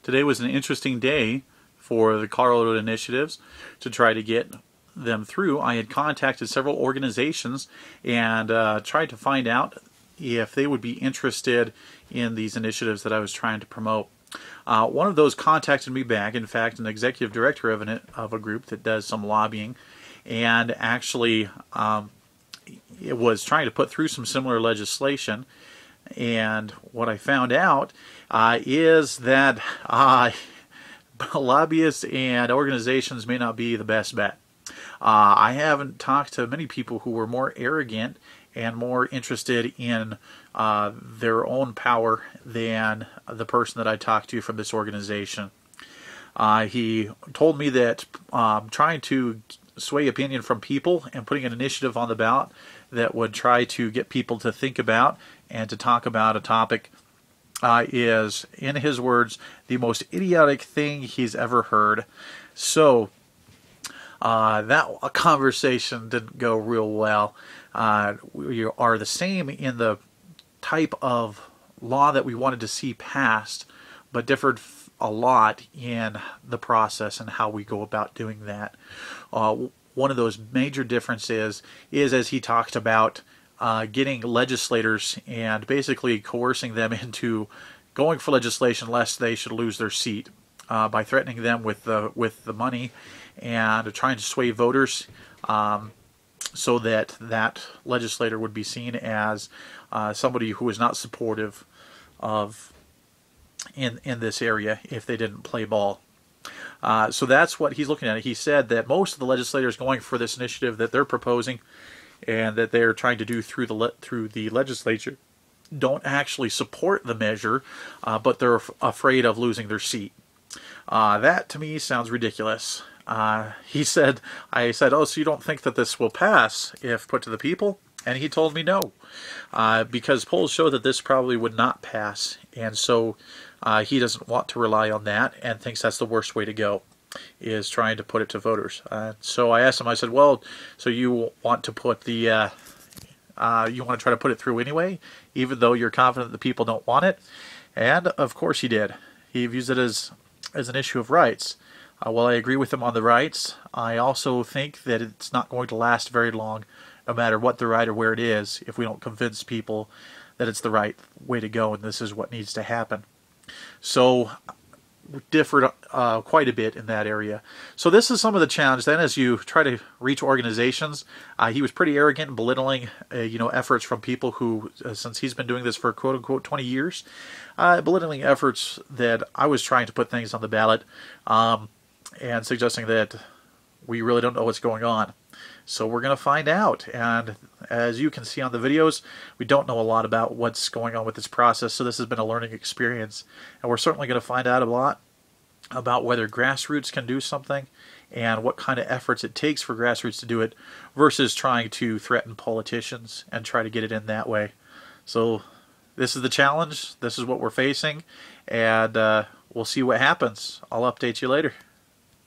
Today was an interesting day for the Colorado initiatives to try to get them through. I had contacted several organizations and tried to find out if they would be interested in these initiatives that I was trying to promote. One of those contacted me back, in fact, an executive director of a group that does some lobbying, and actually it was trying to put through some similar legislation. And what I found out is that lobbyists and organizations may not be the best bet. I haven't talked to many people who were more arrogant and more interested in their own power than the person that I talked to from this organization. He told me that trying to sway opinion from people and putting an initiative on the ballot that would try to get people to think about and to talk about a topic is, in his words, the most idiotic thing he's ever heard. So that conversation didn't go real well. We are the same in the type of law that we wanted to see passed, but differed a lot in the process and how we go about doing that. One of those major differences is, as he talked about, getting legislators and basically coercing them into going for legislation lest they should lose their seat by threatening them with the money and trying to sway voters so that that legislator would be seen as somebody who is not supportive of in this area if they didn't play ball. So that's what he's looking at. He said that most of the legislators going for this initiative that they're proposing and that they're trying to do through the legislature don't actually support the measure, but they're afraid of losing their seat. That to me sounds ridiculous. I said, oh, so you don't think that this will pass if put to the people? And he told me no, because polls show that this probably would not pass, and so he doesn't want to rely on that and thinks that's the worst way to go, is trying to put it to voters. So I asked him, I said, well, so you want to put the, you want to try to put it through anyway, even though you're confident the people don't want it? And of course he did. He views it as an issue of rights. Well, I agree with him on the rights. I also think that it's not going to last very long, no matter what the right or where it is, if we don't convince people that it's the right way to go and this is what needs to happen. So we differed quite a bit in that area. So this is some of the challenge then as you try to reach organizations. He was pretty arrogant and belittling efforts from people who, since he's been doing this for quote-unquote 20 years, belittling efforts that I was trying to put things on the ballot and suggesting that we really don't know what's going on. So we're going to find out, and as you can see on the videos, we don't know a lot about what's going on with this process, so this has been a learning experience, and we're certainly going to find out a lot about whether grassroots can do something and what kind of efforts it takes for grassroots to do it versus trying to threaten politicians and try to get it in that way. So this is the challenge, this is what we're facing, and we'll see what happens. I'll update you later.